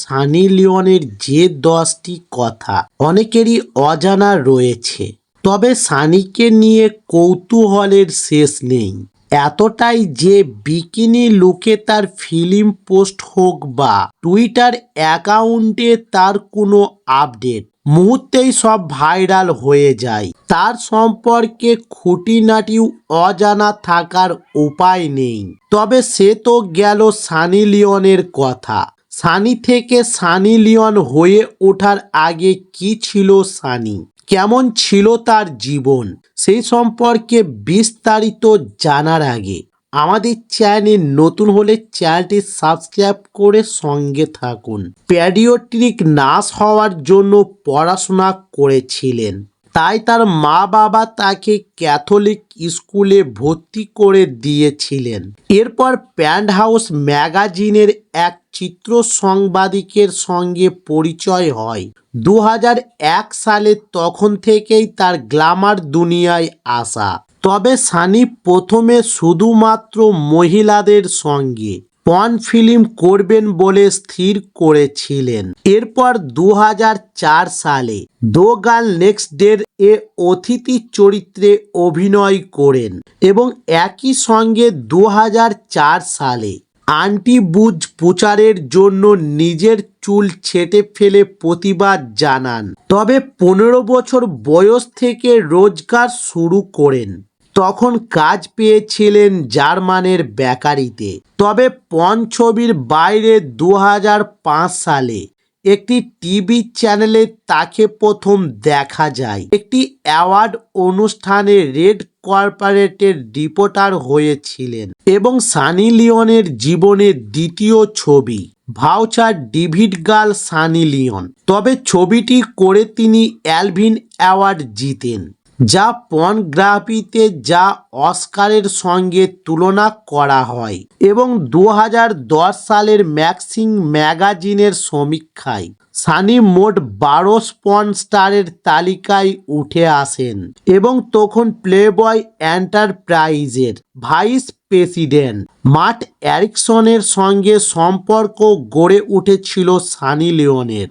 সানি লিওনের যে 10টি কথা অনেকেরই অজানা রয়েছে, তবে সানিকে নিয়ে কৌতূহলের শেষ নেই। এতটাই যে বিকিনি লুকে তার ফিল্ম পোস্ট হোক বা টুইটার অ্যাকাউন্টে তার কোনো আপডেট মুহূর্তেই সব ভাইরাল হয়ে যায়। তার সম্পর্কে খুঁটিনাটিও অজানা থাকার উপায় নেই। তবে সে তো গেল সানি লিওনের কথা। সানি থেকে সানি লিওন হয়ে ওঠার আগে কি ছিল সানি, কেমন ছিল তার জীবন, সেই সম্পর্কে বিস্তারিত জানার আগে আমাদের চ্যানেল নতুন হলে চ্যানেলটি সাবস্ক্রাইব করে সঙ্গে থাকুন। প্যাডিয়াট্রিক নার্স হওয়ার জন্য পড়াশোনা করেছিলেন, তাই তার মা বাবা তাকে ক্যাথলিক স্কুলে ভর্তি করে দিয়েছিলেন। এরপর পেন্টহাউস ম্যাগাজিনের এক চিত্র সাংবাদিকের সঙ্গে পরিচয় হয় 2001 সালে। তখন থেকেই তার গ্ল্যামার দুনিয়ায় আসা। তবে সানি প্রথমে শুধুমাত্র মহিলাদের সঙ্গে পর্ন ফিল্ম করবেন বলে স্থির করেছিলেন। এরপর 2004 সালে দ্য গার্ল নেক্সট ডোর এ অতিথি চরিত্রে অভিনয় করেন এবং একই সঙ্গে 2004 সালে আন্টি বুজ প্রচারের জন্য নিজের চুল ছেঁটে ফেলে প্রতিবাদ জানান। তবে 15 বছর বয়স থেকে রোজগার শুরু করেন। তখন কাজ পেয়েছিলেন জার্মানের বেকারিতে। তবে পর্ন ছবির বাইরে 2005 সালে একটি টিভি চ্যানেলে তাকে প্রথম দেখা যায়। একটি অ্যাওয়ার্ড অনুষ্ঠানে রেড কার্পেটের রিপোর্টার হয়েছিলেন। এবং সানি লিওনের জীবনের দ্বিতীয় ছবি voucher David girl Sunny Leone. তবে ছবিটি করে তিনি অ্যালভিন অ্যাওয়ার্ড জিতেন, যা পর্নোগ্রাফিতে যা অস্কারের সঙ্গে তুলনা করা হয়। এবং 2010 সালের ম্যাক্সিম ম্যাগাজিনের সমীক্ষায় সানি মোট 12 পর্ন স্টারের তালিকায় উঠে আসেন এবং তখন প্লেবয় এন্টারপ্রাইজের ভাইস প্রেসিডেন্ট মার্ট এরিকসনের সঙ্গে সম্পর্ক গড়ে উঠেছিল সানি লিওনের।